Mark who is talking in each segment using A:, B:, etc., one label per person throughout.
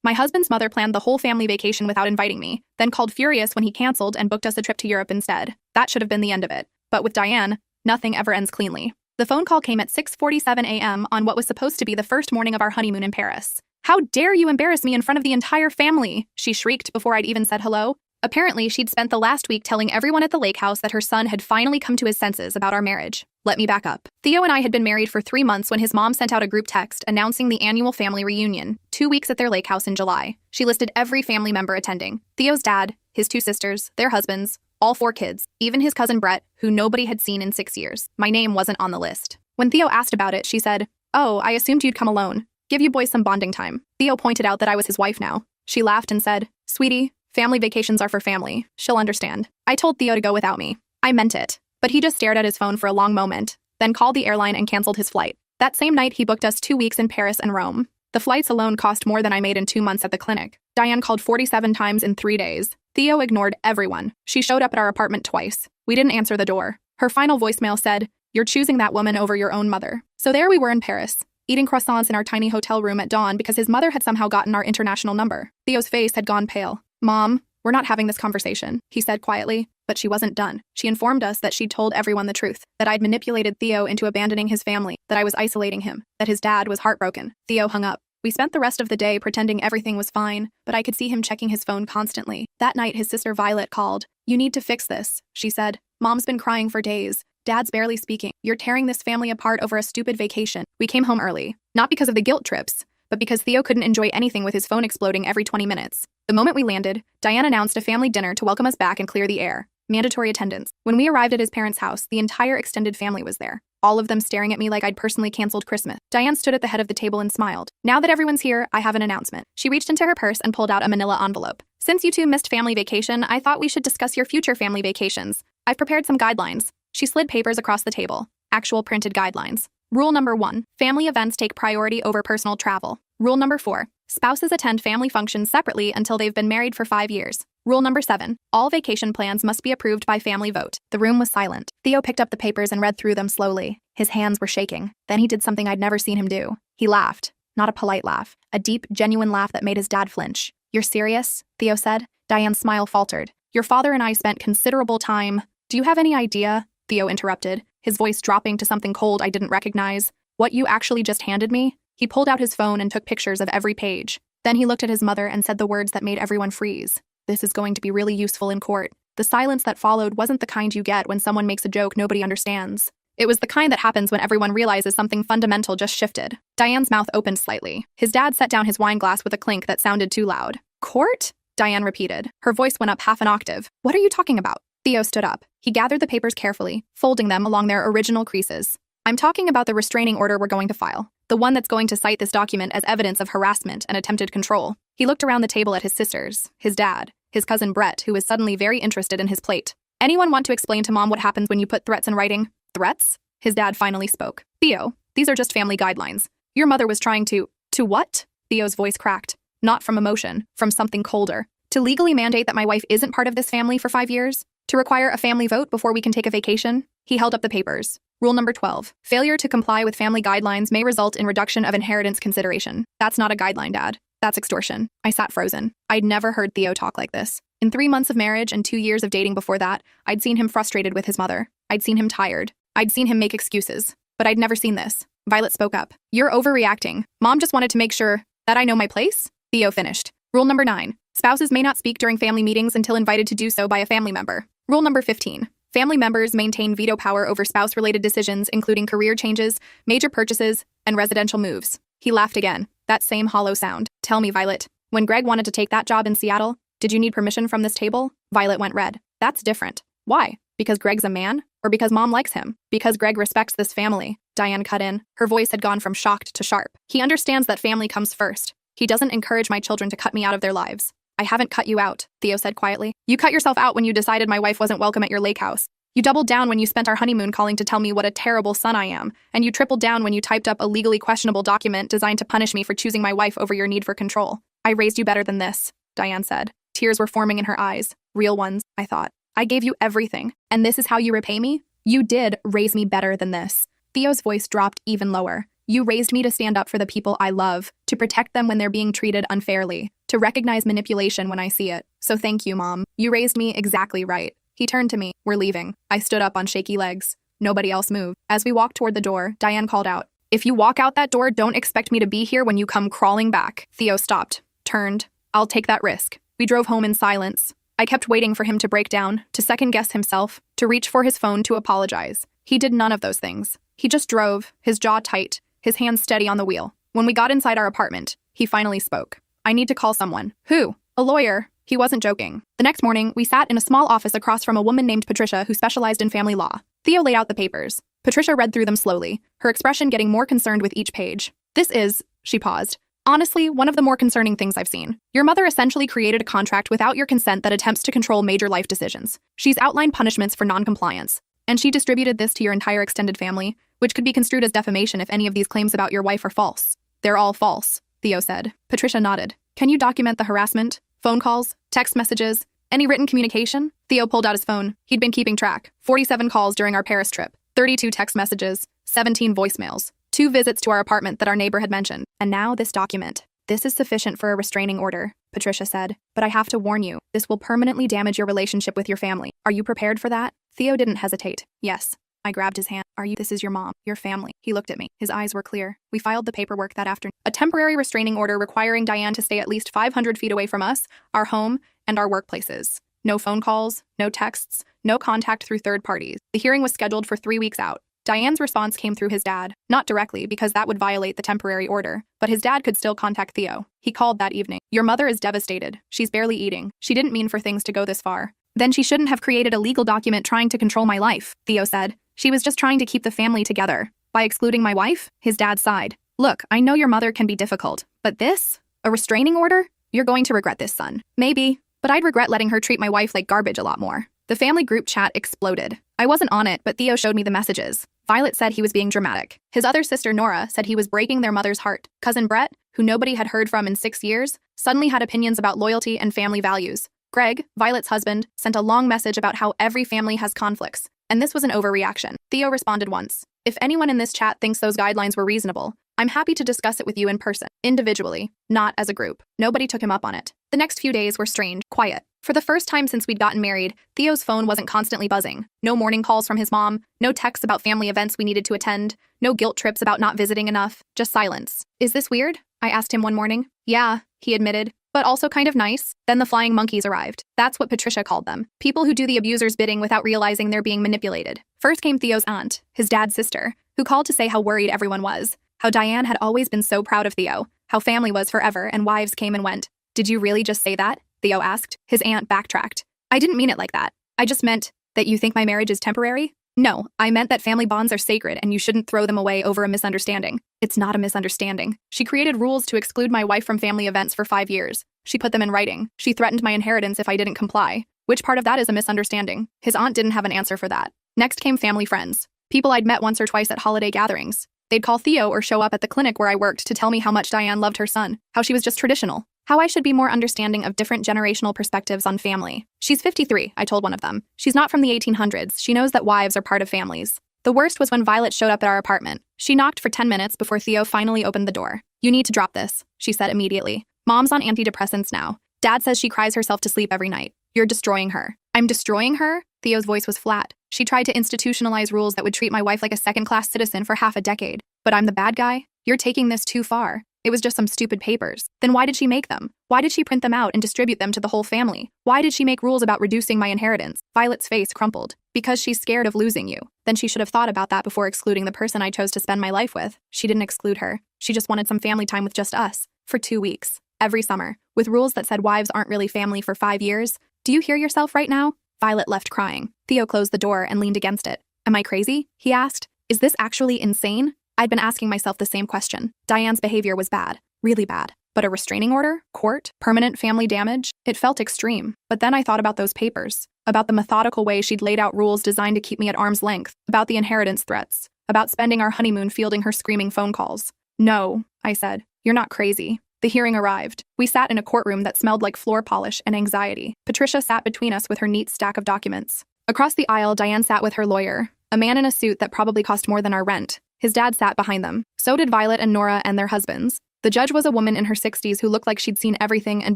A: My husband's mother planned the whole family vacation without inviting me, then called furious when he canceled and booked us a trip to Europe instead. That should have been the end of it. But with Diane, nothing ever ends cleanly. The phone call came at 6:47 a.m. on what was supposed to be the first morning of our honeymoon in Paris. "How dare you embarrass me in front of the entire family?" she shrieked before I'd even said hello. Apparently, she'd spent the last week telling everyone at the lake house that her son had finally come to his senses about our marriage. Let me back up. Theo and I had been married for 3 months when his mom sent out a group text announcing the annual family reunion, 2 weeks at their lake house in July. She listed every family member attending: Theo's dad, his 2 sisters, their husbands, all 4 kids, even his cousin Brett, who nobody had seen in 6 years. My name wasn't on the list. When Theo asked about it, she said, "Oh, I assumed you'd come alone. Give you boys some bonding time." Theo pointed out that I was his wife now. She laughed and said, "Sweetie, family vacations are for family. She'll understand." I told Theo to go without me. I meant it. But he just stared at his phone for a long moment, then called the airline and canceled his flight. That same night, he booked us 2 weeks in Paris and Rome. The flights alone cost more than I made in 2 months at the clinic. Diane called 47 times in 3 days. Theo ignored everyone. She showed up at our apartment twice. We didn't answer the door. Her final voicemail said, "You're choosing that woman over your own mother." So there we were in Paris, eating croissants in our tiny hotel room at dawn because his mother had somehow gotten our international number. Theo's face had gone pale. "Mom, we're not having this conversation," he said quietly. But she wasn't done. She informed us that she'd told everyone the truth, that I'd manipulated Theo into abandoning his family, that I was isolating him, that his dad was heartbroken. Theo hung up. We spent the rest of the day pretending everything was fine, but I could see him checking his phone constantly. That night, his sister Violet called. "You need to fix this," she said. "Mom's been crying for days. Dad's barely speaking. You're tearing this family apart over a stupid vacation." We came home early, not because of the guilt trips, but because Theo couldn't enjoy anything with his phone exploding every 20 minutes. The moment we landed, Diane announced a family dinner to welcome us back and clear the air. Mandatory attendance. When we arrived at his parents' house, the entire extended family was there, all of them staring at me like I'd personally canceled Christmas. Diane stood at the head of the table and smiled. "Now that everyone's here, I have an announcement." She reached into her purse and pulled out a manila envelope. "Since you two missed family vacation, I thought we should discuss your future family vacations. I've prepared some guidelines." She slid papers across the table. Actual printed guidelines. Rule number 1. Family events take priority over personal travel. Rule number 4. Spouses attend family functions separately until they've been married for 5 years. Rule number 7. All vacation plans must be approved by family vote. The room was silent. Theo picked up the papers and read through them slowly. His hands were shaking. Then he did something I'd never seen him do. He laughed. Not a polite laugh. A deep, genuine laugh that made his dad flinch. "You're serious?" Theo said. Diane's smile faltered. "Your father and I spent considerable time—" "Do you have any idea?" Theo interrupted, his voice dropping to something cold I didn't recognize. "What you actually just handed me?" He pulled out his phone and took pictures of every page. Then he looked at his mother and said the words that made everyone freeze. "This is going to be really useful in court." The silence that followed wasn't the kind you get when someone makes a joke nobody understands. It was the kind that happens when everyone realizes something fundamental just shifted. Diane's mouth opened slightly. His dad set down his wine glass with a clink that sounded too loud. "Court?" Diane repeated. Her voice went up half an octave. "What are you talking about?" Theo stood up. He gathered the papers carefully, folding them along their original creases. "I'm talking about the restraining order we're going to file. The one that's going to cite this document as evidence of harassment and attempted control." He looked around the table at his sisters, his dad, his cousin Brett, who was suddenly very interested in his plate. "Anyone want to explain to Mom what happens when you put threats in writing?" "Threats?" His dad finally spoke. "Theo, these are just family guidelines. Your mother was trying to—" "To what?" Theo's voice cracked. Not from emotion, from something colder. "To legally mandate that my wife isn't part of this family for 5 years? To require a family vote before we can take a vacation?" He held up the papers. Rule number 12. Failure to comply with family guidelines may result in reduction of inheritance consideration. "That's not a guideline, Dad. That's extortion." I sat frozen. I'd never heard Theo talk like this. In 3 months of marriage and 2 years of dating before that, I'd seen him frustrated with his mother. I'd seen him tired. I'd seen him make excuses. But I'd never seen this. Violet spoke up. "You're overreacting. Mom just wanted to make sure that I know my place." Theo finished. Rule number 9. Spouses may not speak during family meetings until invited to do so by a family member. Rule number 15. Family members maintain veto power over spouse-related decisions, including career changes, major purchases, and residential moves. He laughed again, that same hollow sound. "Tell me, Violet, when Greg wanted to take that job in Seattle, did you need permission from this table?" Violet went red. "That's different." "Why? Because Greg's a man? Or because Mom likes him? Because Greg respects this family." Diane cut in. Her voice had gone from shocked to sharp. "He understands that family comes first. He doesn't encourage my children to cut me out of their lives." "I haven't cut you out," Theo said quietly. "You cut yourself out when you decided my wife wasn't welcome at your lake house. You doubled down when you spent our honeymoon calling to tell me what a terrible son I am, and you tripled down when you typed up a legally questionable document designed to punish me for choosing my wife over your need for control." "I raised you better than this," Diane said. Tears were forming in her eyes. Real ones, I thought. "I gave you everything, and this is how you repay me? You did raise me better than this." Theo's voice dropped even lower. You raised me to stand up for the people I love, to protect them when they're being treated unfairly, to recognize manipulation when I see it. So thank you, Mom. You raised me exactly right. He turned to me. We're leaving. I stood up on shaky legs. Nobody else moved. As we walked toward the door, Diane called out, "If you walk out that door, don't expect me to be here when you come crawling back." Theo stopped, turned. "I'll take that risk." We drove home in silence. I kept waiting for him to break down, to second-guess himself, to reach for his phone to apologize. He did none of those things. He just drove, his jaw tight, his hands steady on the wheel. When we got inside our apartment, he finally spoke. "I need to call someone." "Who?" "A lawyer." He wasn't joking. The next morning, we sat in a small office across from a woman named Patricia who specialized in family law. Theo laid out the papers. Patricia read through them slowly, her expression getting more concerned with each page. "This is," she paused, "honestly, one of the more concerning things I've seen. Your mother essentially created a contract without your consent that attempts to control major life decisions. She's outlined punishments for non-compliance, and she distributed this to your entire extended family, which could be construed as defamation if any of these claims about your wife are false." "They're all false," Theo said. Patricia nodded. "Can you document the harassment? Phone calls? Text messages? Any written communication?" Theo pulled out his phone. He'd been keeping track. 47 calls during our Paris trip, 32 text messages, 17 voicemails, 2 visits to our apartment that our neighbor had mentioned. "And now this document. This is sufficient for a restraining order," Patricia said. "But I have to warn you, this will permanently damage your relationship with your family. Are you prepared for that?" Theo didn't hesitate. "Yes." I grabbed his hand. This is your mom, your family." He looked at me. His eyes were clear. We filed the paperwork that afternoon. A temporary restraining order requiring Diane to stay at least 500 feet away from us, our home, and our workplaces. No phone calls, no texts, no contact through third parties. The hearing was scheduled for 3 weeks out. Diane's response came through his dad. Not directly, because that would violate the temporary order, but his dad could still contact Theo. He called that evening. "Your mother is devastated. She's barely eating. She didn't mean for things to go this far." "Then she shouldn't have created a legal document trying to control my life," Theo said. "She was just trying to keep the family together." "By excluding my wife?" His dad sighed. "Look, I know your mother can be difficult, but this? A restraining order? You're going to regret this, son." "Maybe, but I'd regret letting her treat my wife like garbage a lot more." The family group chat exploded. I wasn't on it, but Theo showed me the messages. Violet said he was being dramatic. His other sister, Nora, said he was breaking their mother's heart. Cousin Brett, who nobody had heard from in 6 years, suddenly had opinions about loyalty and family values. Greg, Violet's husband, sent a long message about how every family has conflicts, and this was an overreaction. Theo responded once. "If anyone in this chat thinks those guidelines were reasonable, I'm happy to discuss it with you in person, individually, not as a group." Nobody took him up on it. The next few days were strange, quiet. For the first time since we'd gotten married, Theo's phone wasn't constantly buzzing. No morning calls from his mom, no texts about family events we needed to attend, no guilt trips about not visiting enough, just silence. "Is this weird?" I asked him one morning. "Yeah," he admitted, "but also kind of nice." Then the flying monkeys arrived. That's what Patricia called them. People who do the abuser's bidding without realizing they're being manipulated. First came Theo's aunt, his dad's sister, who called to say how worried everyone was, how Diane had always been so proud of Theo, how family was forever and wives came and went. "Did you really just say that?" Theo asked. His aunt backtracked. "I didn't mean it like that. I just meant that you think my marriage is temporary?" "No, I meant that family bonds are sacred and you shouldn't throw them away over a misunderstanding." "It's not a misunderstanding. She created rules to exclude my wife from family events for 5 years. She put them in writing. She threatened my inheritance if I didn't comply. Which part of that is a misunderstanding?" His aunt didn't have an answer for that. Next came family friends. People I'd met once or twice at holiday gatherings. They'd call Theo or show up at the clinic where I worked to tell me how much Diane loved her son, how she was just traditional, how I should be more understanding of different generational perspectives on family. "She's 53, I told one of them. "She's not from the 1800s. She knows that wives are part of families." The worst was when Violet showed up at our apartment. She knocked for 10 minutes before Theo finally opened the door. "You need to drop this," she said immediately. "Mom's on antidepressants now. Dad says she cries herself to sleep every night. You're destroying her." "I'm destroying her?" Theo's voice was flat. "She tried to institutionalize rules that would treat my wife like a second-class citizen for half a decade. But I'm the bad guy? You're taking this too far. It was just some stupid papers. Then why did she make them? Why did she print them out and distribute them to the whole family? Why did she make rules about reducing my inheritance?" Violet's face crumpled. "Because she's scared of losing you." Then she should have thought about that before excluding the person I chose to spend my life with. She didn't exclude her. She just wanted some family time with just us. For 2 weeks. Every summer. With rules that said wives aren't really family for 5 years. "Do you hear yourself right now?" Violet left crying. Theo closed the door and leaned against it. "Am I crazy?" he asked. "Is this actually insane?" I'd been asking myself the same question. Diane's behavior was bad. Really bad. But a restraining order? Court? Permanent family damage? It felt extreme. But then I thought about those papers. About the methodical way she'd laid out rules designed to keep me at arm's length. About the inheritance threats. About spending our honeymoon fielding her screaming phone calls. "No," I said. "You're not crazy." The hearing arrived. We sat in a courtroom that smelled like floor polish and anxiety. Patricia sat between us with her neat stack of documents. Across the aisle, Diane sat with her lawyer, a man in a suit that probably cost more than our rent. His dad sat behind them. So did Violet and Nora and their husbands. The judge was a woman in her 60s who looked like she'd seen everything and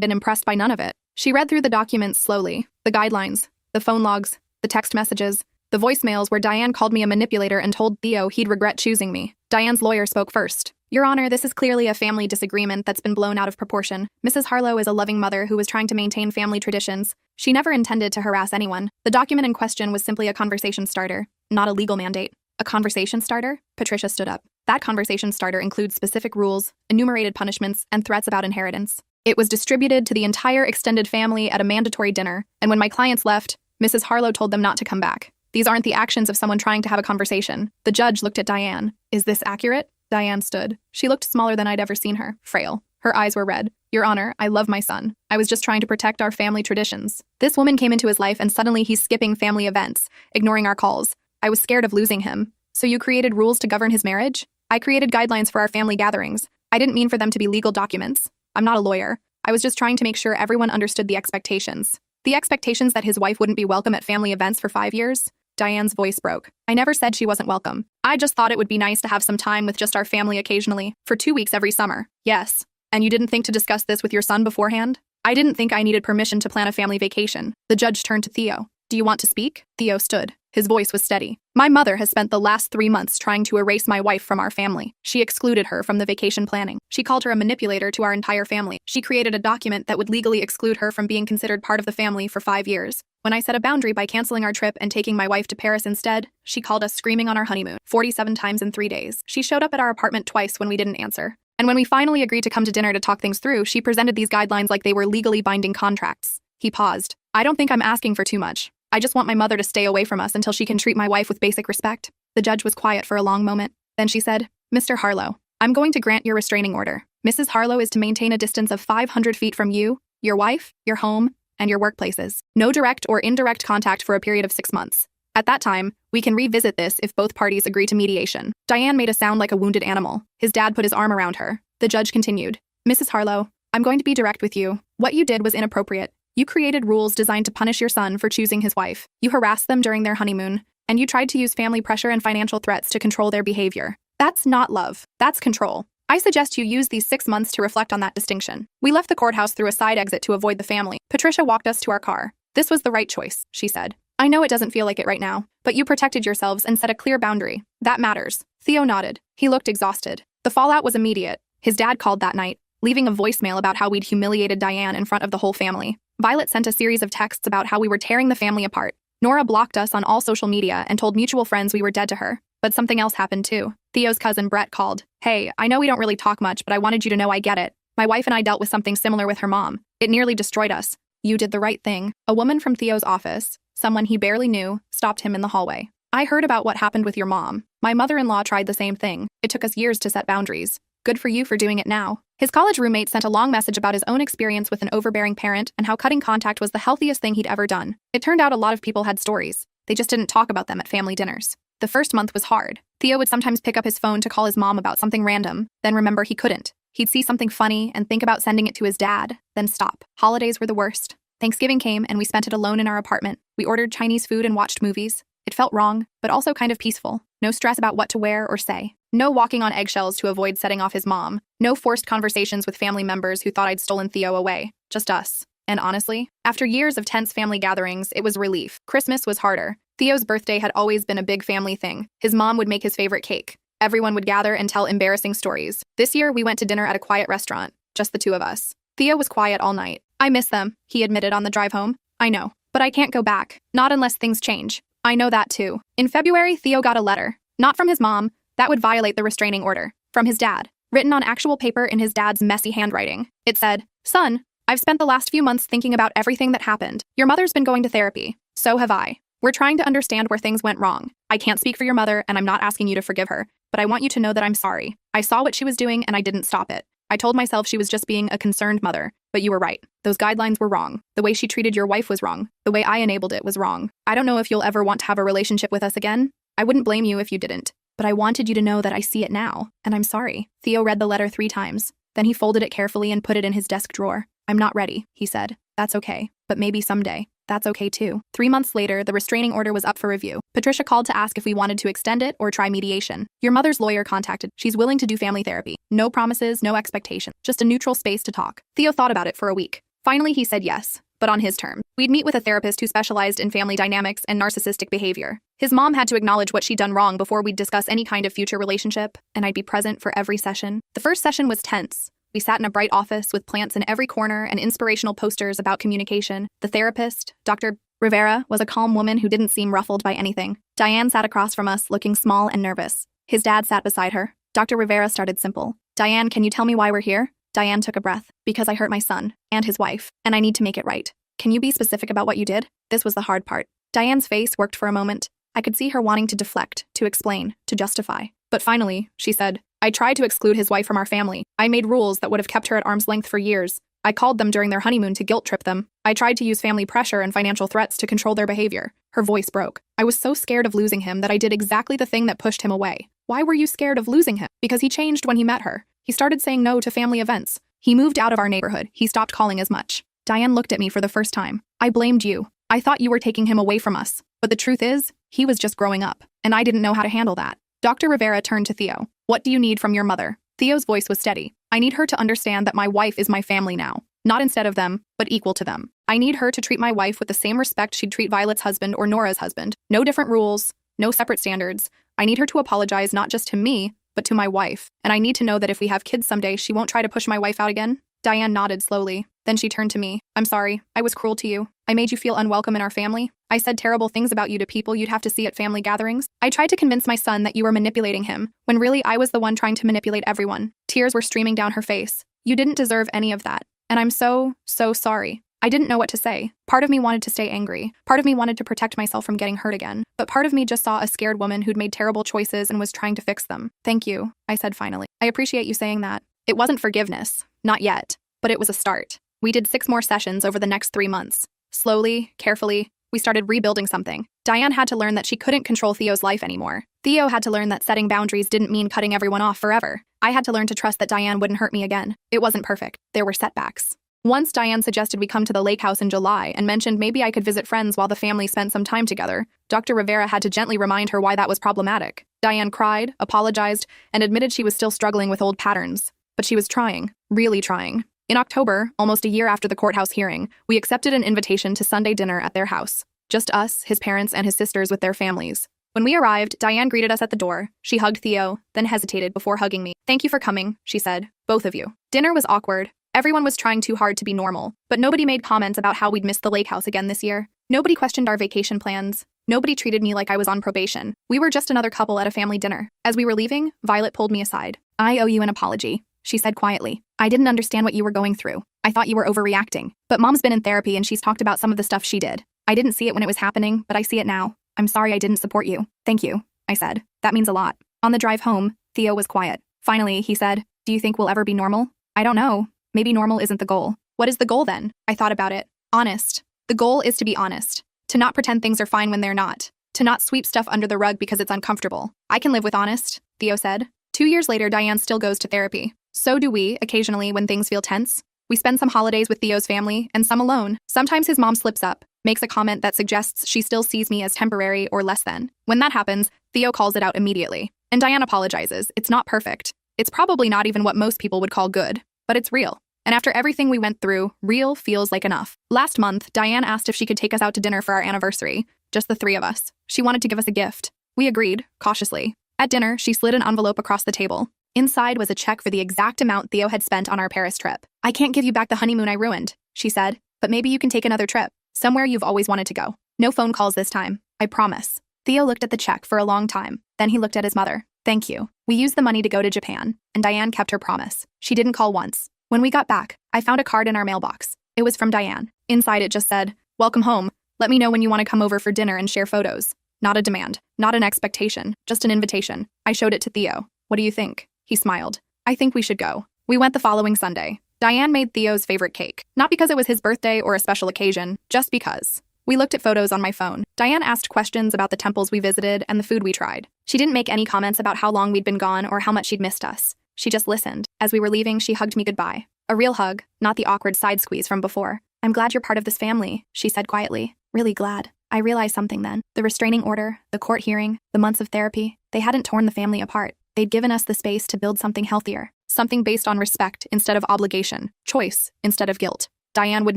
A: been impressed by none of it. She read through the documents slowly, the guidelines, the phone logs, the text messages, the voicemails where Diane called me a manipulator and told Theo he'd regret choosing me. Diane's lawyer spoke first. Your Honor, this is clearly a family disagreement that's been blown out of proportion. Mrs. Harlow is a loving mother who was trying to maintain family traditions. She never intended to harass anyone. The document in question was simply a conversation starter, not a legal mandate. A conversation starter? Patricia stood up. That conversation starter includes specific rules, enumerated punishments, and threats about inheritance. It was distributed to the entire extended family at a mandatory dinner, and when my clients left, Mrs. Harlow told them not to come back. These aren't the actions of someone trying to have a conversation. The judge looked at Diane. Is this accurate? Diane stood. She looked smaller than I'd ever seen her, frail. Her eyes were red. Your Honor, I love my son. I was just trying to protect our family traditions. This woman came into his life and suddenly he's skipping family events, ignoring our calls. I was scared of losing him. So you created rules to govern his marriage? I created guidelines for our family gatherings. I didn't mean for them to be legal documents. I'm not a lawyer. I was just trying to make sure everyone understood the expectations. The expectations that his wife wouldn't be welcome at family events for 5 years? Diane's voice broke. I never said she wasn't welcome. I just thought it would be nice to have some time with just our family occasionally, for 2 weeks every summer. Yes. And you didn't think to discuss this with your son beforehand? I didn't think I needed permission to plan a family vacation. The judge turned to Theo. Do you want to speak? Theo stood. His voice was steady. My mother has spent the last 3 months trying to erase my wife from our family. She excluded her from the vacation planning. She called her a manipulator to our entire family. She created a document that would legally exclude her from being considered part of the family for 5 years. When I set a boundary by canceling our trip and taking my wife to Paris instead, she called us screaming on our honeymoon 47 times in 3 days. She showed up at our apartment twice when we didn't answer. And when we finally agreed to come to dinner to talk things through, she presented these guidelines like they were legally binding contracts. He paused. I don't think I'm asking for too much. I just want my mother to stay away from us until she can treat my wife with basic respect. The judge was quiet for a long moment. Then she said, Mr. Harlow, I'm going to grant your restraining order. Mrs. Harlow is to maintain a distance of 500 feet from you, your wife, your home, and your workplaces. No direct or indirect contact for a period of 6 months. At that time, we can revisit this if both parties agree to mediation. Diane made a sound like a wounded animal. His dad put his arm around her. The judge continued, Mrs. Harlow, I'm going to be direct with you. What you did was inappropriate. You created rules designed to punish your son for choosing his wife. You harassed them during their honeymoon, and you tried to use family pressure and financial threats to control their behavior. That's not love. That's control. I suggest you use these 6 months to reflect on that distinction. We left the courthouse through a side exit to avoid the family. Patricia walked us to our car. This was the right choice, she said. I know it doesn't feel like it right now, but you protected yourselves and set a clear boundary. That matters. Theo nodded. He looked exhausted. The fallout was immediate. His dad called that night, leaving a voicemail about how we'd humiliated Diane in front of the whole family. Violet sent a series of texts about how we were tearing the family apart. Nora blocked us on all social media and told mutual friends we were dead to her. But something else happened too. Theo's cousin Brett called. Hey, I know we don't really talk much, but I wanted you to know I get it. My wife and I dealt with something similar with her mom. It nearly destroyed us. You did the right thing. A woman from Theo's office, someone he barely knew, stopped him in the hallway. I heard about what happened with your mom. My mother-in-law tried the same thing. It took us years to set boundaries. Good for you for doing it now. His college roommate sent a long message about his own experience with an overbearing parent and how cutting contact was the healthiest thing he'd ever done. It turned out a lot of people had stories. They just didn't talk about them at family dinners. The first month was hard. Theo would sometimes pick up his phone to call his mom about something random, then remember he couldn't. He'd see something funny and think about sending it to his dad, then stop. Holidays were the worst. Thanksgiving came and we spent it alone in our apartment. We ordered Chinese food and watched movies. It felt wrong, but also kind of peaceful. No stress about what to wear or say. No walking on eggshells to avoid setting off his mom. No forced conversations with family members who thought I'd stolen Theo away. Just us. And honestly, after years of tense family gatherings, it was relief. Christmas was harder. Theo's birthday had always been a big family thing. His mom would make his favorite cake. Everyone would gather and tell embarrassing stories. This year, we went to dinner at a quiet restaurant. Just the two of us. Theo was quiet all night. I miss them, he admitted on the drive home. I know. But I can't go back. Not unless things change. I know that too. In February, Theo got a letter. Not from his mom. That would violate the restraining order. From his dad. Written on actual paper in his dad's messy handwriting. It said, Son, I've spent the last few months thinking about everything that happened. Your mother's been going to therapy. So have I. We're trying to understand where things went wrong. I can't speak for your mother, and I'm not asking you to forgive her, but I want you to know that I'm sorry. I saw what she was doing, and I didn't stop it. I told myself she was just being a concerned mother, but you were right. Those guidelines were wrong. The way she treated your wife was wrong. The way I enabled it was wrong. I don't know if you'll ever want to have a relationship with us again. I wouldn't blame you if you didn't. But I wanted you to know that I see it now, and I'm sorry. Theo read the letter 3 times. Then he folded it carefully and put it in his desk drawer. I'm not ready, he said. That's okay, but maybe someday. That's okay too. 3 months later, the restraining order was up for review. Patricia called to ask if we wanted to extend it or try mediation. Your mother's lawyer contacted. She's willing to do family therapy. No promises, no expectations. Just a neutral space to talk. Theo thought about it for a week. Finally, he said yes, but on his terms. We'd meet with a therapist who specialized in family dynamics and narcissistic behavior. His mom had to acknowledge what she'd done wrong before we'd discuss any kind of future relationship, and I'd be present for every session. The first session was tense. We sat in a bright office with plants in every corner and inspirational posters about communication. The therapist, Dr. Rivera, was a calm woman who didn't seem ruffled by anything. Diane sat across from us, looking small and nervous. His dad sat beside her. Dr. Rivera started simple. Diane, can you tell me why we're here? Diane took a breath. Because I hurt my son and his wife, and I need to make it right. Can you be specific about what you did? This was the hard part. Diane's face worked for a moment. I could see her wanting to deflect, to explain, to justify. But finally, she said, I tried to exclude his wife from our family. I made rules that would have kept her at arm's length for years. I called them during their honeymoon to guilt trip them. I tried to use family pressure and financial threats to control their behavior. Her voice broke. I was so scared of losing him that I did exactly the thing that pushed him away. Why were you scared of losing him? Because he changed when he met her. He started saying no to family events. He moved out of our neighborhood. He stopped calling as much. Diane looked at me for the first time. I blamed you. I thought you were taking him away from us. But the truth is, he was just growing up, and I didn't know how to handle that. Dr. Rivera turned to Theo. What do you need from your mother? Theo's voice was steady. I need her to understand that my wife is my family now. Not instead of them, but equal to them. I need her to treat my wife with the same respect she'd treat Violet's husband or Nora's husband. No different rules, no separate standards. I need her to apologize not just to me, but to my wife. And I need to know that if we have kids someday, she won't try to push my wife out again. Diane nodded slowly. Then she turned to me. I'm sorry. I was cruel to you. I made you feel unwelcome in our family. I said terrible things about you to people you'd have to see at family gatherings. I tried to convince my son that you were manipulating him, when really I was the one trying to manipulate everyone. Tears were streaming down her face. You didn't deserve any of that. And I'm so sorry. I didn't know what to say. Part of me wanted to stay angry. Part of me wanted to protect myself from getting hurt again. But part of me just saw a scared woman who'd made terrible choices and was trying to fix them. Thank you, I said finally. I appreciate you saying that. It wasn't forgiveness. Not yet. But it was a start. We did 6 more sessions over the next 3 months. Slowly, carefully, we started rebuilding something. Diane had to learn that she couldn't control Theo's life anymore. Theo had to learn that setting boundaries didn't mean cutting everyone off forever. I had to learn to trust that Diane wouldn't hurt me again. It wasn't perfect. There were setbacks. Once Diane suggested we come to the lake house in July and mentioned maybe I could visit friends while the family spent some time together. Dr. Rivera had to gently remind her why that was problematic. Diane cried, apologized, and admitted she was still struggling with old patterns. But she was trying, really trying. In October, almost a year after the courthouse hearing, we accepted an invitation to Sunday dinner at their house. Just us, his parents, and his sisters with their families. When we arrived, Diane greeted us at the door. She hugged Theo, then hesitated before hugging me. Thank you for coming, she said. Both of you. Dinner was awkward. Everyone was trying too hard to be normal, but nobody made comments about how we'd missed the lake house again this year. Nobody questioned our vacation plans. Nobody treated me like I was on probation. We were just another couple at a family dinner. As we were leaving, Violet pulled me aside. I owe you an apology, she said quietly. I didn't understand what you were going through. I thought you were overreacting. But Mom's been in therapy and she's talked about some of the stuff she did. I didn't see it when it was happening, but I see it now. I'm sorry I didn't support you. Thank you, I said. That means a lot. On the drive home, Theo was quiet. Finally, he said, do you think we'll ever be normal? I don't know. Maybe normal isn't the goal. What is the goal then? I thought about it. Honest. The goal is to be honest. To not pretend things are fine when they're not. To not sweep stuff under the rug because it's uncomfortable. I can live with honest, Theo said. 2 years later, Diane still goes to therapy. So do we, occasionally, when things feel tense. We spend some holidays with Theo's family, and some alone. Sometimes his mom slips up, makes a comment that suggests she still sees me as temporary or less than. When that happens, Theo calls it out immediately. And Diane apologizes. It's not perfect. It's probably not even what most people would call good. But it's real. And after everything we went through, real feels like enough. Last month, Diane asked if she could take us out to dinner for our anniversary. Just the 3 of us. She wanted to give us a gift. We agreed, cautiously. At dinner, she slid an envelope across the table. Inside was a check for the exact amount Theo had spent on our Paris trip. I can't give you back the honeymoon I ruined, she said, but maybe you can take another trip. Somewhere you've always wanted to go. No phone calls this time. I promise. Theo looked at the check for a long time. Then he looked at his mother. Thank you. We used the money to go to Japan, and Diane kept her promise. She didn't call once. When we got back, I found a card in our mailbox. It was from Diane. Inside it just said, welcome home. Let me know when you want to come over for dinner and share photos. Not a demand, not an expectation, just an invitation. I showed it to Theo. What do you think? He smiled. I think we should go. We went the following Sunday. Diane made Theo's favorite cake. Not because it was his birthday or a special occasion, just because. We looked at photos on my phone. Diane asked questions about the temples we visited and the food we tried. She didn't make any comments about how long we'd been gone or how much she'd missed us. She just listened. As we were leaving, she hugged me goodbye. A real hug, not the awkward side squeeze from before. I'm glad you're part of this family, she said quietly. Really glad. I realized something then. The restraining order, the court hearing, the months of therapy, they hadn't torn the family apart. They'd given us the space to build something healthier. Something based on respect instead of obligation. Choice instead of guilt. Diane would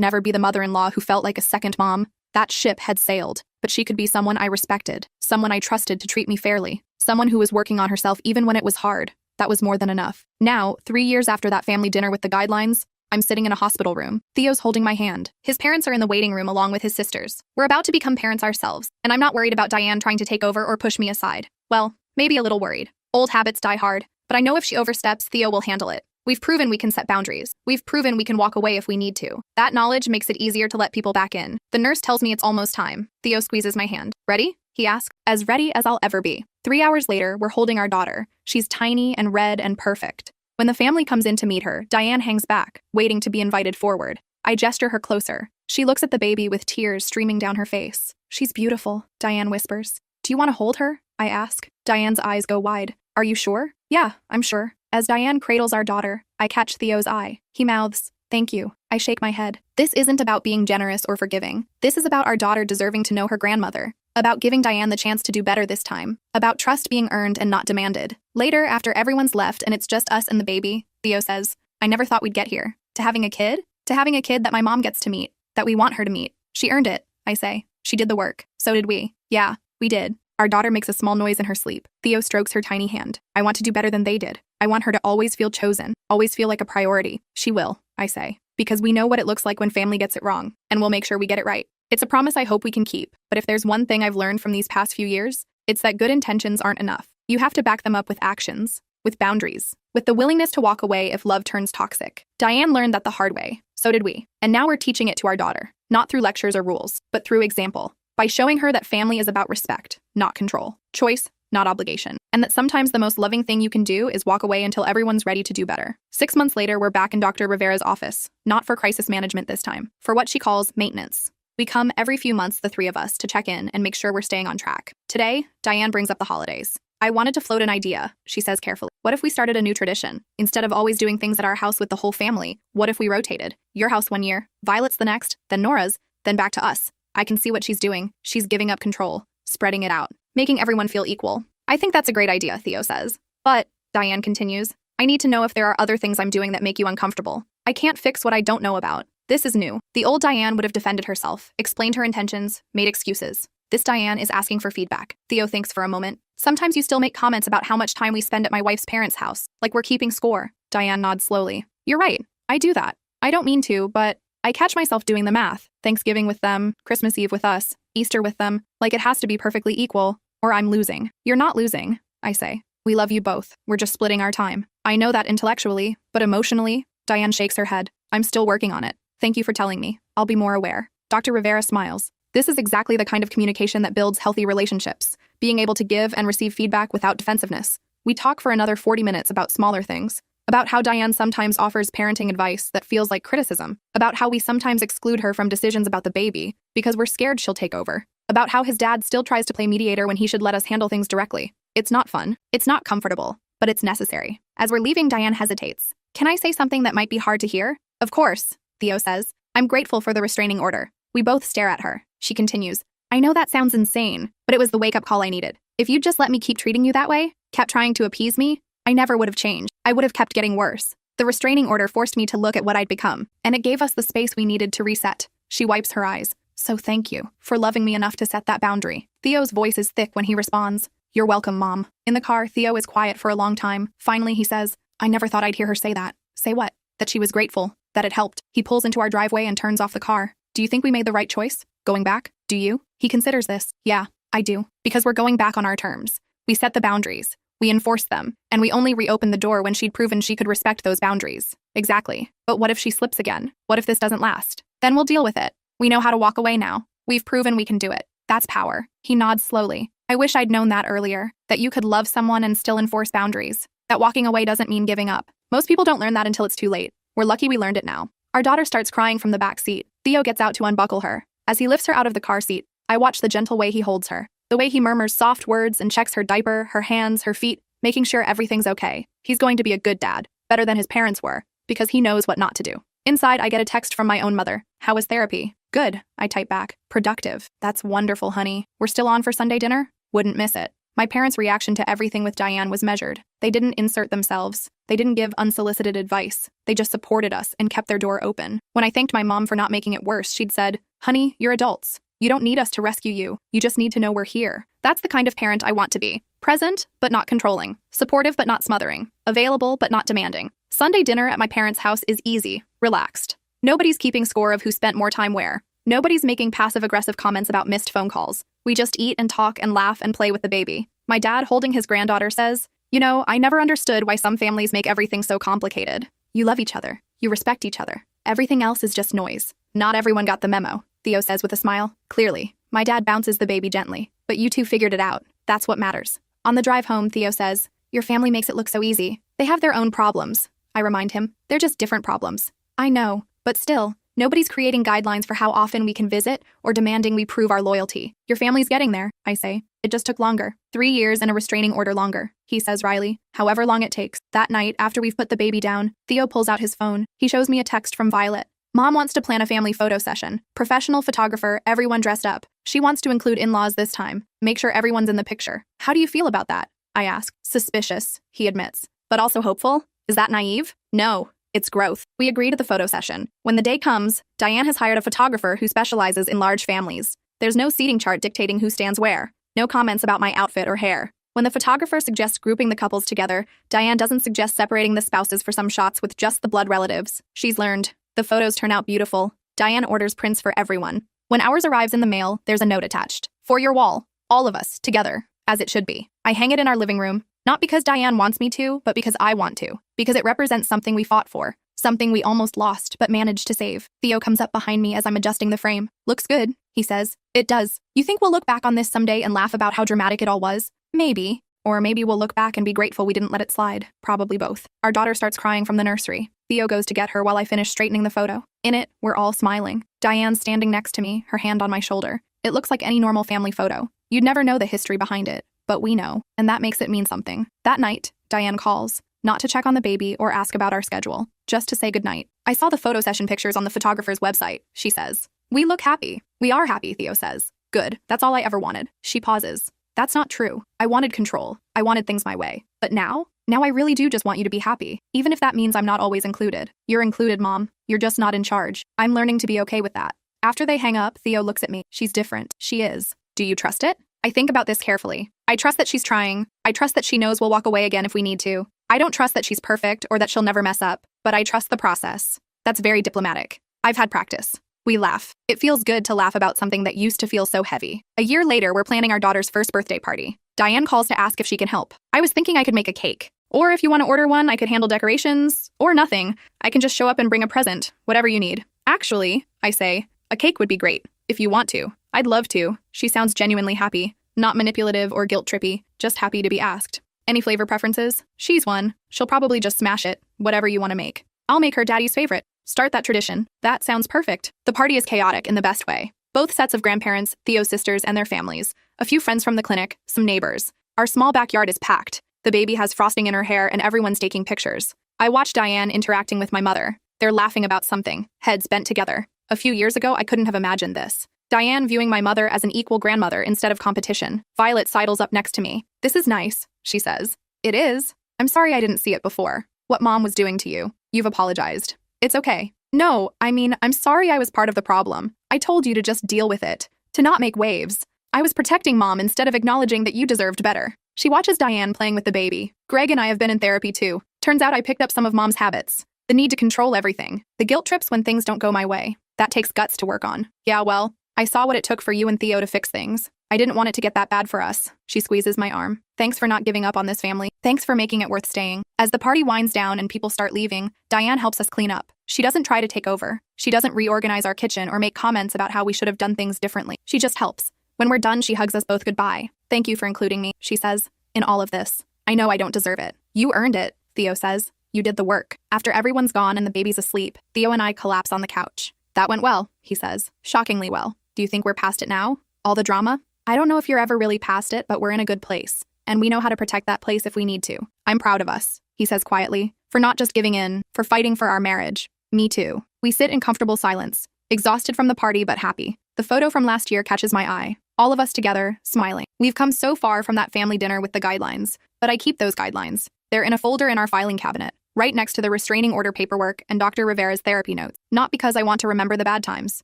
A: never be the mother-in-law who felt like a second mom. That ship had sailed. But she could be someone I respected. Someone I trusted to treat me fairly. Someone who was working on herself even when it was hard. That was more than enough. Now, 3 years after that family dinner with the guidelines, I'm sitting in a hospital room. Theo's holding my hand. His parents are in the waiting room along with his sisters. We're about to become parents ourselves, and I'm not worried about Diane trying to take over or push me aside. Well, maybe a little worried. Old habits die hard, but I know if she oversteps, Theo will handle it. We've proven we can set boundaries. We've proven we can walk away if we need to. That knowledge makes it easier to let people back in. The nurse tells me it's almost time. Theo squeezes my hand. Ready? He asks. As ready as I'll ever be. 3 hours later, we're holding our daughter. She's tiny and red and perfect. When the family comes in to meet her, Diane hangs back, waiting to be invited forward. I gesture her closer. She looks at the baby with tears streaming down her face. She's beautiful, Diane whispers. Do you want to hold her? I ask. Diane's eyes go wide. Are you sure? Yeah, I'm sure. As Diane cradles our daughter, I catch Theo's eye. He mouths, thank you. I shake my head. This isn't about being generous or forgiving. This is about our daughter deserving to know her grandmother. About giving Diane the chance to do better this time. About trust being earned and not demanded. Later, after everyone's left and it's just us and the baby, Theo says, I never thought we'd get here. To having a kid? To having a kid that my mom gets to meet. That we want her to meet. She earned it, I say. She did the work. So did we. Yeah, we did. Our daughter makes a small noise in her sleep. Theo strokes her tiny hand. I want to do better than they did. I want her to always feel chosen. Always feel like a priority. She will, I say. Because we know what it looks like when family gets it wrong. And we'll make sure we get it right. It's a promise I hope we can keep, but if there's one thing I've learned from these past few years, it's that good intentions aren't enough. You have to back them up with actions, with boundaries, with the willingness to walk away if love turns toxic. Diane learned that the hard way. So did we. And now we're teaching it to our daughter, not through lectures or rules, but through example, by showing her that family is about respect, not control, choice, not obligation, and that sometimes the most loving thing you can do is walk away until everyone's ready to do better. 6 months later, we're back in Dr. Rivera's office, not for crisis management this time, for what she calls maintenance. We come every few months, the three of us, to check in and make sure we're staying on track. Today, Diane brings up the holidays. I wanted to float an idea, she says carefully. What if we started a new tradition? Instead of always doing things at our house with the whole family, what if we rotated? Your house one year, Violet's the next, then Nora's, then back to us. I can see what she's doing. She's giving up control, spreading it out, making everyone feel equal. I think that's a great idea, Theo says. But, Diane continues, I need to know if there are other things I'm doing that make you uncomfortable. I can't fix what I don't know about. This is new. The old Diane would have defended herself, explained her intentions, made excuses. This Diane is asking for feedback. Theo thinks for a moment. Sometimes you still make comments about how much time we spend at my wife's parents' house, like we're keeping score. Diane nods slowly. You're right. I do that. I don't mean to, but I catch myself doing the math. Thanksgiving with them, Christmas Eve with us, Easter with them, like it has to be perfectly equal, or I'm losing. You're not losing, I say. We love you both. We're just splitting our time. I know that intellectually, but emotionally, Diane shakes her head. I'm still working on it. Thank you for telling me. I'll be more aware. Dr. Rivera smiles. This is exactly the kind of communication that builds healthy relationships, being able to give and receive feedback without defensiveness. We talk for another 40 minutes about smaller things, about how Diane sometimes offers parenting advice that feels like criticism, about how we sometimes exclude her from decisions about the baby because we're scared she'll take over, about how his dad still tries to play mediator when he should let us handle things directly. It's not fun. It's not comfortable, but it's necessary. As we're leaving, Diane hesitates. Can I say something that might be hard to hear? Of course, Theo says. I'm grateful for the restraining order. We both stare at her. She continues. I know that sounds insane, but it was the wake-up call I needed. If you'd just let me keep treating you that way, kept trying to appease me, I never would have changed. I would have kept getting worse. The restraining order forced me to look at what I'd become, and it gave us the space we needed to reset. She wipes her eyes. So thank you for loving me enough to set that boundary. Theo's voice is thick when he responds. You're welcome, Mom. In the car, Theo is quiet for a long time. Finally, he says, I never thought I'd hear her say that. Say what? That she was grateful. That it helped. He pulls into our driveway and turns off the car. Do you think we made the right choice? Going back? Do you? He considers this. Yeah, I do. Because we're going back on our terms. We set the boundaries. We enforced them. And we only reopened the door when she'd proven she could respect those boundaries. Exactly. But what if she slips again? What if this doesn't last? Then we'll deal with it. We know how to walk away now. We've proven we can do it. That's power. He nods slowly. I wish I'd known that earlier. That you could love someone and still enforce boundaries. That walking away doesn't mean giving up. Most people don't learn that until it's too late. We're lucky we learned it now. Our daughter starts crying from the back seat. Theo gets out to unbuckle her. As he lifts her out of the car seat, I watch the gentle way he holds her. The way he murmurs soft words and checks her diaper, her hands, her feet, making sure everything's okay. He's going to be a good dad, better than his parents were, because he knows what not to do. Inside, I get a text from my own mother. How was therapy? Good, I type back. Productive. That's wonderful, honey. We're still on for Sunday dinner? Wouldn't miss it. My parents' reaction to everything with Diane was measured. They didn't insert themselves. They didn't give unsolicited advice. They just supported us and kept their door open. When I thanked my mom for not making it worse, she'd said, "Honey, you're adults. You don't need us to rescue you. You just need to know we're here." That's the kind of parent I want to be. Present, but not controlling. Supportive, but not smothering. Available, but not demanding. Sunday dinner at my parents' house is easy, relaxed. Nobody's keeping score of who spent more time where. Nobody's making passive-aggressive comments about missed phone calls. We just eat and talk and laugh and play with the baby. My dad, holding his granddaughter, says, "You know, I never understood why some families make everything so complicated. You love each other. You respect each other. Everything else is just noise." Not everyone got the memo, Theo says with a smile. Clearly. My dad bounces the baby gently. But you two figured it out. That's what matters. On the drive home, Theo says, "Your family makes it look so easy. They have their own problems." I remind him, "They're just different problems." I know, but still, nobody's creating guidelines for how often we can visit or demanding we prove our loyalty. Your family's getting there, I say. It just took longer. 3 years and a restraining order longer, he says wryly. However long it takes. That night, after we've put the baby down, Theo pulls out his phone. He shows me a text from Violet. Mom wants to plan a family photo session. Professional photographer, everyone dressed up. She wants to include in-laws this time. Make sure everyone's in the picture. How do you feel about that? I ask. Suspicious, he admits. But also hopeful? Is that naive? No. It's growth. We agree to the photo session. When the day comes, Diane has hired a photographer who specializes in large families. There's no seating chart dictating who stands where. No comments about my outfit or hair. When the photographer suggests grouping the couples together, Diane doesn't suggest separating the spouses for some shots with just the blood relatives. She's learned. The photos turn out beautiful. Diane orders prints for everyone. When ours arrives in the mail, there's a note attached. For your wall. All of us, together. As it should be. I hang it in our living room. Not because Diane wants me to, but because I want to. Because it represents something we fought for. Something we almost lost, but managed to save. Theo comes up behind me as I'm adjusting the frame. Looks good, he says. It does. You think we'll look back on this someday and laugh about how dramatic it all was? Maybe. Or maybe we'll look back and be grateful we didn't let it slide. Probably both. Our daughter starts crying from the nursery. Theo goes to get her while I finish straightening the photo. In it, we're all smiling. Diane's standing next to me, her hand on my shoulder. It looks like any normal family photo. You'd never know the history behind it. But we know, and that makes it mean something. That night, Diane calls. Not to check on the baby or ask about our schedule. Just to say goodnight. I saw the photo session pictures on the photographer's website, she says. We look happy. We are happy, Theo says. Good. That's all I ever wanted. She pauses. That's not true. I wanted control. I wanted things my way. But now I really do just want you to be happy. Even if that means I'm not always included. You're included, Mom. You're just not in charge. I'm learning to be okay with that. After they hang up, Theo looks at me. She's different. She is. Do you trust it? I think about this carefully. I trust that she's trying. I trust that she knows we'll walk away again if we need to. I don't trust that she's perfect or that she'll never mess up, but I trust the process. That's very diplomatic. I've had practice. We laugh. It feels good to laugh about something that used to feel so heavy. A year later, we're planning our daughter's first birthday party. Diane calls to ask if she can help. I was thinking I could make a cake. Or if you want to order one, I could handle decorations. Or nothing. I can just show up and bring a present. Whatever you need. Actually, I say, a cake would be great. If you want to. I'd love to. She sounds genuinely happy. Not manipulative or guilt-trippy. Just happy to be asked. Any flavor preferences? She's one. She'll probably just smash it. Whatever you want to make. I'll make her daddy's favorite. Start that tradition. That sounds perfect. The party is chaotic in the best way. Both sets of grandparents, Theo's sisters, and their families. A few friends from the clinic, some neighbors. Our small backyard is packed. The baby has frosting in her hair and everyone's taking pictures. I watch Diane interacting with my mother. They're laughing about something, heads bent together. A few years ago, I couldn't have imagined this. Diane viewing my mother as an equal grandmother instead of competition. Violet sidles up next to me. This is nice, she says. It is. I'm sorry I didn't see it before. What Mom was doing to you. You've apologized. It's okay. No, I mean, I'm sorry I was part of the problem. I told you to just deal with it. To not make waves. I was protecting Mom instead of acknowledging that you deserved better. She watches Diane playing with the baby. Greg and I have been in therapy too. Turns out I picked up some of Mom's habits. The need to control everything. The guilt trips when things don't go my way. That takes guts to work on. Yeah, well, I saw what it took for you and Theo to fix things. I didn't want it to get that bad for us. She squeezes my arm. Thanks for not giving up on this family. Thanks for making it worth staying. As the party winds down and people start leaving, Diane helps us clean up. She doesn't try to take over. She doesn't reorganize our kitchen or make comments about how we should have done things differently. She just helps. When we're done, she hugs us both goodbye. Thank you for including me, she says, in all of this. I know I don't deserve it. You earned it, Theo says. You did the work. After everyone's gone and the baby's asleep, Theo and I collapse on the couch. That went well, he says. Shockingly well. Do you think we're past it now? All the drama? I don't know if you're ever really past it, but we're in a good place. And we know how to protect that place if we need to. I'm proud of us, he says quietly, for not just giving in, for fighting for our marriage. Me too. We sit in comfortable silence, exhausted from the party but happy. The photo from last year catches my eye. All of us together, smiling. We've come so far from that family dinner with the guidelines, but I keep those guidelines. They're in a folder in our filing cabinet, right next to the restraining order paperwork and Dr. Rivera's therapy notes. Not because I want to remember the bad times,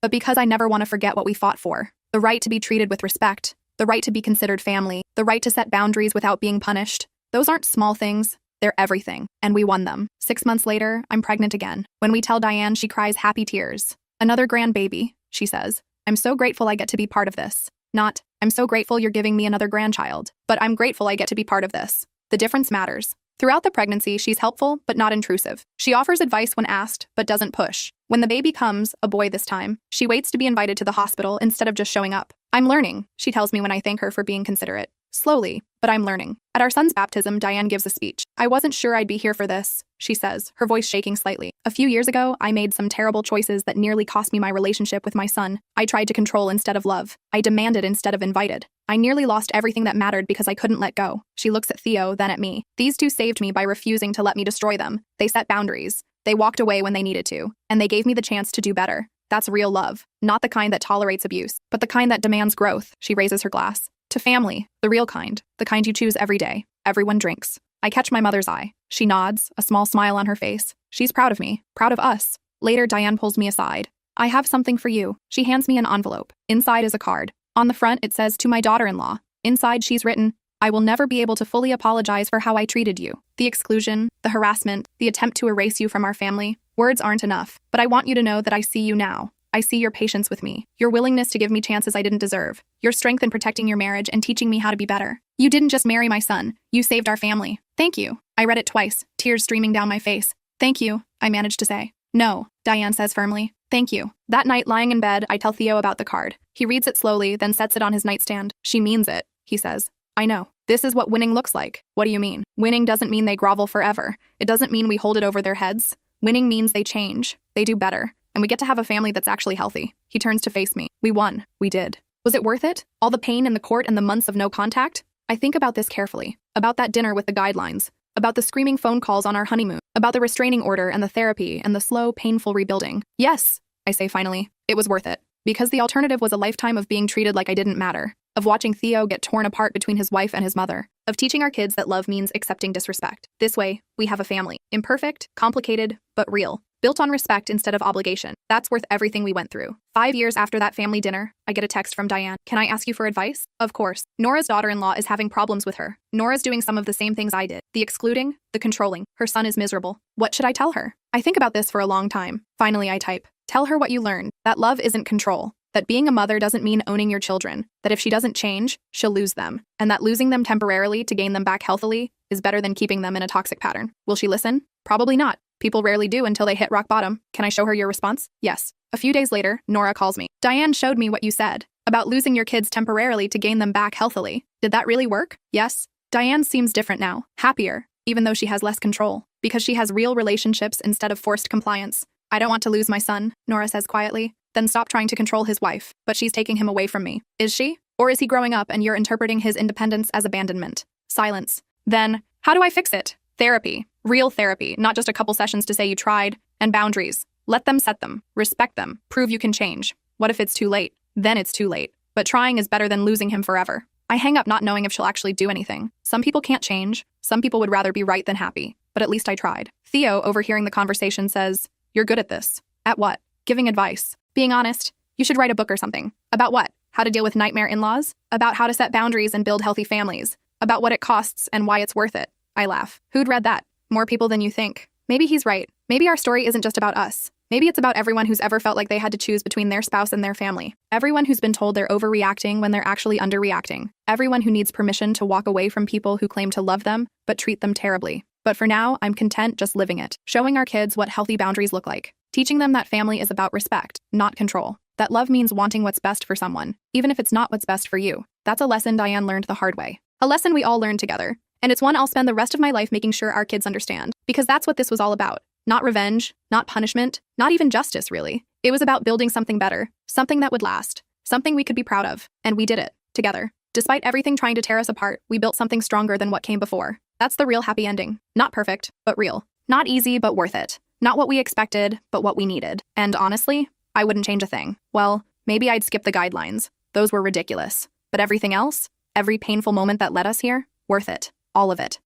A: but because I never want to forget what we fought for. The right to be treated with respect, the right to be considered family, the right to set boundaries without being punished. Those aren't small things. They're everything, and we won them. 6 months later, I'm pregnant again. When we tell Diane, she cries happy tears. Another grandbaby, she says. I'm so grateful I get to be part of this. Not, I'm so grateful you're giving me another grandchild, but I'm grateful I get to be part of this. The difference matters. Throughout the pregnancy, she's helpful, but not intrusive. She offers advice when asked, but doesn't push. When the baby comes, a boy this time, she waits to be invited to the hospital instead of just showing up. I'm learning, she tells me when I thank her for being considerate. Slowly, but I'm learning. At our son's baptism, Diane gives a speech. I wasn't sure I'd be here for this, she says, her voice shaking slightly. A few years ago, I made some terrible choices that nearly cost me my relationship with my son. I tried to control instead of love. I demanded instead of invited. I nearly lost everything that mattered because I couldn't let go. She looks at Theo, then at me. These two saved me by refusing to let me destroy them. They set boundaries. They walked away when they needed to. And they gave me the chance to do better. That's real love. Not the kind that tolerates abuse, but the kind that demands growth. She raises her glass. To family, the real kind. The kind you choose every day. Everyone drinks. I catch my mother's eye. She nods, a small smile on her face. She's proud of me. Proud of us. Later, Diane pulls me aside. I have something for you. She hands me an envelope. Inside is a card. On the front, it says, to my daughter-in-law. Inside, she's written, I will never be able to fully apologize for how I treated you. The exclusion, the harassment, the attempt to erase you from our family. Words aren't enough. But I want you to know that I see you now. I see your patience with me, your willingness to give me chances I didn't deserve, your strength in protecting your marriage and teaching me how to be better. You didn't just marry my son, you saved our family. Thank you. I read it twice, tears streaming down my face. Thank you, I managed to say. No, Diane says firmly. Thank you. That night, lying in bed, I tell Theo about the card. He reads it slowly, then sets it on his nightstand. She means it, he says. I know. This is what winning looks like. What do you mean? Winning doesn't mean they grovel forever. It doesn't mean we hold it over their heads. Winning means they change. They do better. And we get to have a family that's actually healthy. He turns to face me. We won. We did. Was it worth it? All the pain in the court and the months of no contact? I think about this carefully. About that dinner with the guidelines. About the screaming phone calls on our honeymoon. About the restraining order and the therapy and the slow, painful rebuilding. Yes, I say finally. It was worth it. Because the alternative was a lifetime of being treated like I didn't matter. Of watching Theo get torn apart between his wife and his mother. Of teaching our kids that love means accepting disrespect. This way, we have a family. Imperfect, complicated, but real. Built on respect instead of obligation. That's worth everything we went through. 5 years after that family dinner, I get a text from Diane. Can I ask you for advice? Of course. Nora's daughter-in-law is having problems with her. Nora's doing some of the same things I did. The excluding, the controlling. Her son is miserable. What should I tell her? I think about this for a long time. Finally, I type. Tell her what you learned. That love isn't control. That being a mother doesn't mean owning your children. That if she doesn't change, she'll lose them. And that losing them temporarily to gain them back healthily is better than keeping them in a toxic pattern. Will she listen? Probably not. People rarely do until they hit rock bottom. Can I show her your response? Yes. A few days later, Nora calls me. Diane showed me what you said about losing your kids temporarily to gain them back healthily. Did that really work? Yes. Diane seems different now, happier, even though she has less control, because she has real relationships instead of forced compliance. I don't want to lose my son, Nora says quietly. Then stop trying to control his wife, but she's taking him away from me. Is she? Or is he growing up and you're interpreting his independence as abandonment? Silence. Then, how do I fix it? Therapy. Real therapy, not just a couple sessions to say you tried. And boundaries. Let them set them. Respect them. Prove you can change. What if it's too late? Then it's too late. But trying is better than losing him forever. I hang up not knowing if she'll actually do anything. Some people can't change. Some people would rather be right than happy. But at least I tried. Theo, overhearing the conversation, says, You're good at this. At what? Giving advice. Being honest. You should write a book or something. About what? How to deal with nightmare in-laws? About how to set boundaries and build healthy families? About what it costs and why it's worth it? I laugh. Who'd read that? More people than you think. Maybe he's right. Maybe our story isn't just about us. Maybe it's about everyone who's ever felt like they had to choose between their spouse and their family. Everyone who's been told they're overreacting when they're actually underreacting. Everyone who needs permission to walk away from people who claim to love them, but treat them terribly. But for now, I'm content just living it. Showing our kids what healthy boundaries look like. Teaching them that family is about respect, not control. That love means wanting what's best for someone, even if it's not what's best for you. That's a lesson Diane learned the hard way. A lesson we all learned together. And it's one I'll spend the rest of my life making sure our kids understand. Because that's what this was all about. Not revenge, not punishment, not even justice, really. It was about building something better, something that would last, something we could be proud of. And we did it, together. Despite everything trying to tear us apart, we built something stronger than what came before. That's the real happy ending. Not perfect, but real. Not easy, but worth it. Not what we expected, but what we needed. And honestly, I wouldn't change a thing. Well, maybe I'd skip the guidelines. Those were ridiculous. But everything else, every painful moment that led us here, worth it. All of it.